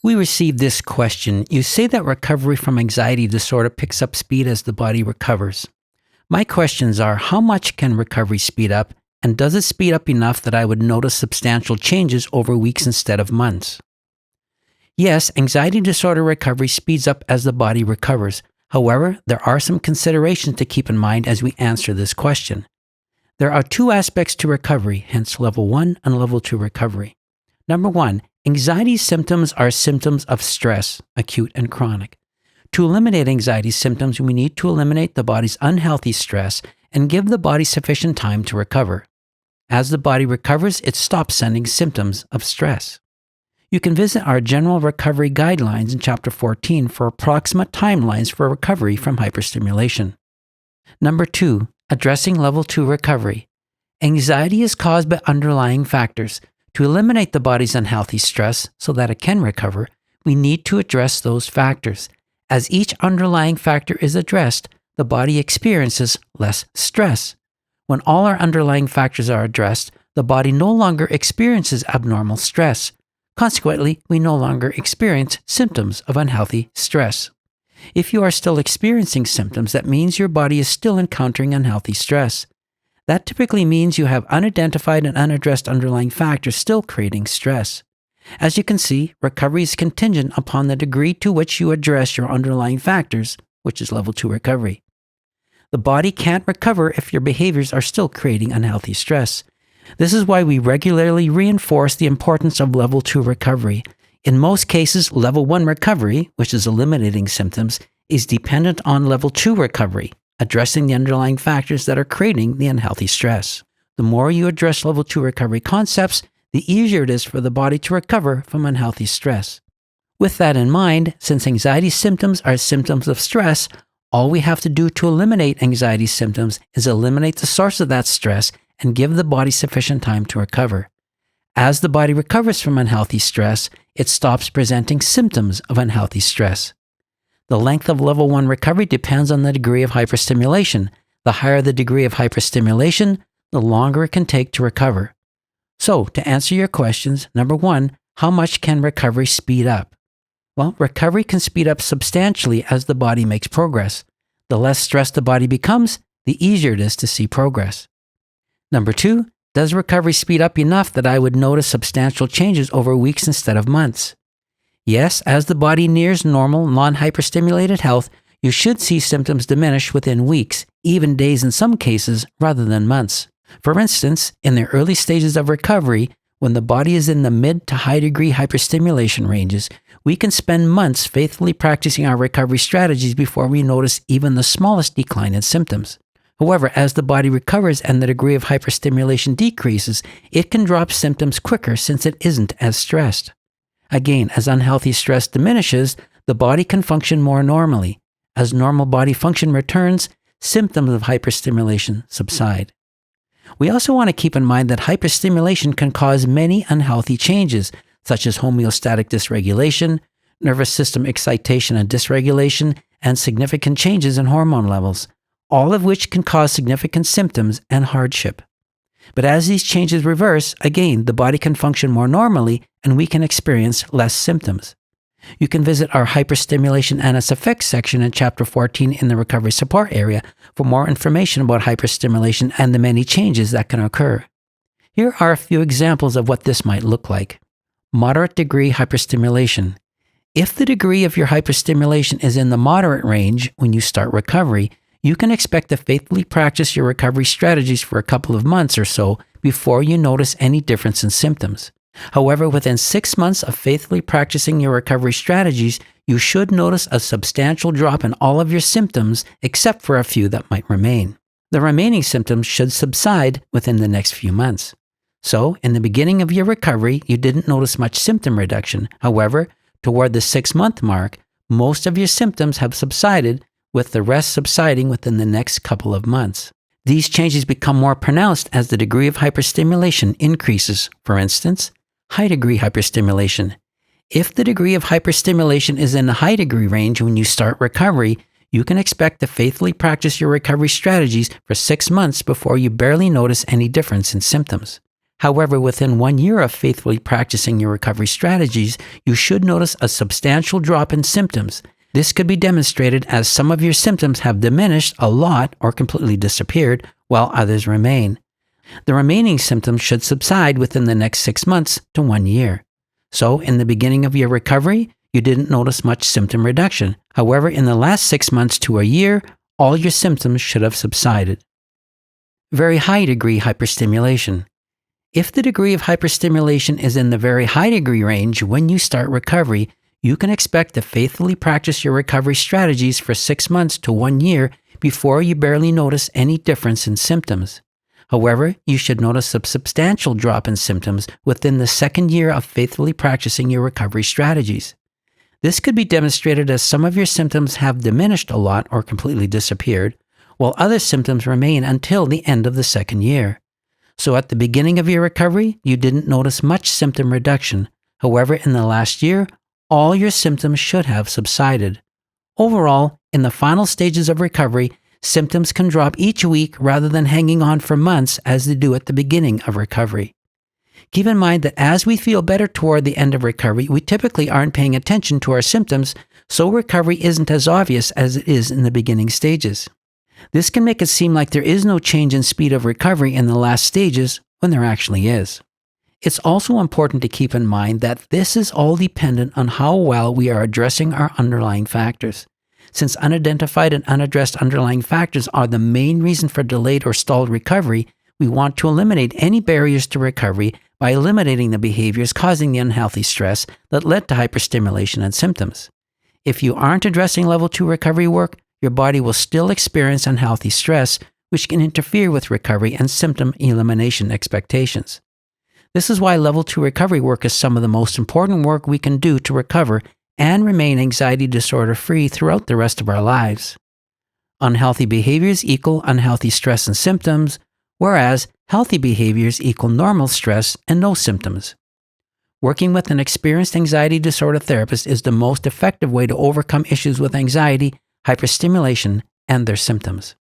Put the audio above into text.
We received this question. You say that recovery from anxiety disorder picks up speed as the body recovers. My questions are, how much can recovery speed up, and does it speed up enough that I would notice substantial changes over weeks instead of months? Yes, anxiety disorder recovery speeds up as the body recovers. However, there are some considerations to keep in mind as we answer this question. There are two aspects to recovery, hence level 1 and level 2 recovery. Number 1, anxiety symptoms are symptoms of stress, acute and chronic. To eliminate anxiety symptoms, we need to eliminate the body's unhealthy stress and give the body sufficient time to recover. As the body recovers, it stops sending symptoms of stress. You can visit our general recovery guidelines in Chapter 14 for approximate timelines for recovery from hyperstimulation. Number 2, addressing level 2 recovery. Anxiety is caused by underlying factors. To eliminate the body's unhealthy stress so that it can recover, we need to address those factors. As each underlying factor is addressed, the body experiences less stress. When all our underlying factors are addressed, the body no longer experiences abnormal stress. Consequently, we no longer experience symptoms of unhealthy stress. If you are still experiencing symptoms, that means your body is still encountering unhealthy stress. That typically means you have unidentified and unaddressed underlying factors still creating stress. As you can see, recovery is contingent upon the degree to which you address your underlying factors, which is level 2 recovery. The body can't recover if your behaviors are still creating unhealthy stress. This is why we regularly reinforce the importance of level 2 recovery. In most cases, level 1 recovery, which is eliminating symptoms, is dependent on level 2 recovery, addressing the underlying factors that are creating the unhealthy stress. The more you address level 2 recovery concepts, the easier it is for the body to recover from unhealthy stress. With that in mind, since anxiety symptoms are symptoms of stress, all we have to do to eliminate anxiety symptoms is eliminate the source of that stress and give the body sufficient time to recover. As the body recovers from unhealthy stress, it stops presenting symptoms of unhealthy stress. The length of level 1 recovery depends on the degree of hyperstimulation. The higher the degree of hyperstimulation, the longer it can take to recover. So, to answer your questions, number 1, how much can recovery speed up? Well, recovery can speed up substantially as the body makes progress. The less stressed the body becomes, the easier it is to see progress. Number 2, does recovery speed up enough that I would notice substantial changes over weeks instead of months? Yes, as the body nears normal, non-hyperstimulated health, you should see symptoms diminish within weeks, even days in some cases, rather than months. For instance, in the early stages of recovery, when the body is in the mid to high degree hyperstimulation ranges, we can spend months faithfully practicing our recovery strategies before we notice even the smallest decline in symptoms. However, as the body recovers and the degree of hyperstimulation decreases, it can drop symptoms quicker since it isn't as stressed. Again, as unhealthy stress diminishes, the body can function more normally. As normal body function returns, symptoms of hyperstimulation subside. We also want to keep in mind that hyperstimulation can cause many unhealthy changes, such as homeostatic dysregulation, nervous system excitation and dysregulation, and significant changes in hormone levels, all of which can cause significant symptoms and hardship. But as these changes reverse, again, the body can function more normally and we can experience less symptoms. You can visit our hyperstimulation and its effects section in Chapter 14 in the recovery support area for more information about hyperstimulation and the many changes that can occur. Here are a few examples of what this might look like. Moderate degree hyperstimulation. If the degree of your hyperstimulation is in the moderate range when you start recovery, you can expect to faithfully practice your recovery strategies for a couple of months or so before you notice any difference in symptoms. However, within 6 months of faithfully practicing your recovery strategies, you should notice a substantial drop in all of your symptoms except for a few that might remain. The remaining symptoms should subside within the next few months. So, in the beginning of your recovery, you didn't notice much symptom reduction. However, toward the 6-month mark, most of your symptoms have subsided, with the rest subsiding within the next couple of months. These changes become more pronounced as the degree of hyperstimulation increases. For instance, high degree hyperstimulation. If the degree of hyperstimulation is in the high degree range when you start recovery, You can expect to faithfully practice your recovery strategies for 6 months before you barely notice any difference in symptoms. However, within 1 year of faithfully practicing your recovery strategies, you should notice a substantial drop in symptoms. This could be demonstrated as some of your symptoms have diminished a lot or completely disappeared, while others remain. The remaining symptoms should subside within the next 6 months to 1 year. So, in the beginning of your recovery, you didn't notice much symptom reduction. However, in the last 6 months to a year, all your symptoms should have subsided. Very high degree hyperstimulation. If the degree of hyperstimulation is in the very high degree range when you start recovery, you can expect to faithfully practice your recovery strategies for 6 months to 1 year before you barely notice any difference in symptoms. However, you should notice a substantial drop in symptoms within the 2nd year of faithfully practicing your recovery strategies. This could be demonstrated as some of your symptoms have diminished a lot or completely disappeared, while other symptoms remain until the end of the 2nd year. So at the beginning of your recovery, you didn't notice much symptom reduction. However, in the last year, all your symptoms should have subsided. Overall, in the final stages of recovery, symptoms can drop each week rather than hanging on for months as they do at the beginning of recovery. Keep in mind that as we feel better toward the end of recovery, we typically aren't paying attention to our symptoms, so recovery isn't as obvious as it is in the beginning stages. This can make it seem like there is no change in speed of recovery in the last stages when there actually is. It's also important to keep in mind that this is all dependent on how well we are addressing our underlying factors. Since unidentified and unaddressed underlying factors are the main reason for delayed or stalled recovery, we want to eliminate any barriers to recovery by eliminating the behaviors causing the unhealthy stress that led to hyperstimulation and symptoms. If you aren't addressing level 2 recovery work, your body will still experience unhealthy stress, which can interfere with recovery and symptom elimination expectations. This is why level 2 recovery work is some of the most important work we can do to recover and remain anxiety disorder free throughout the rest of our lives. Unhealthy behaviors equal unhealthy stress and symptoms, whereas healthy behaviors equal normal stress and no symptoms. Working with an experienced anxiety disorder therapist is the most effective way to overcome issues with anxiety, hyperstimulation, and their symptoms.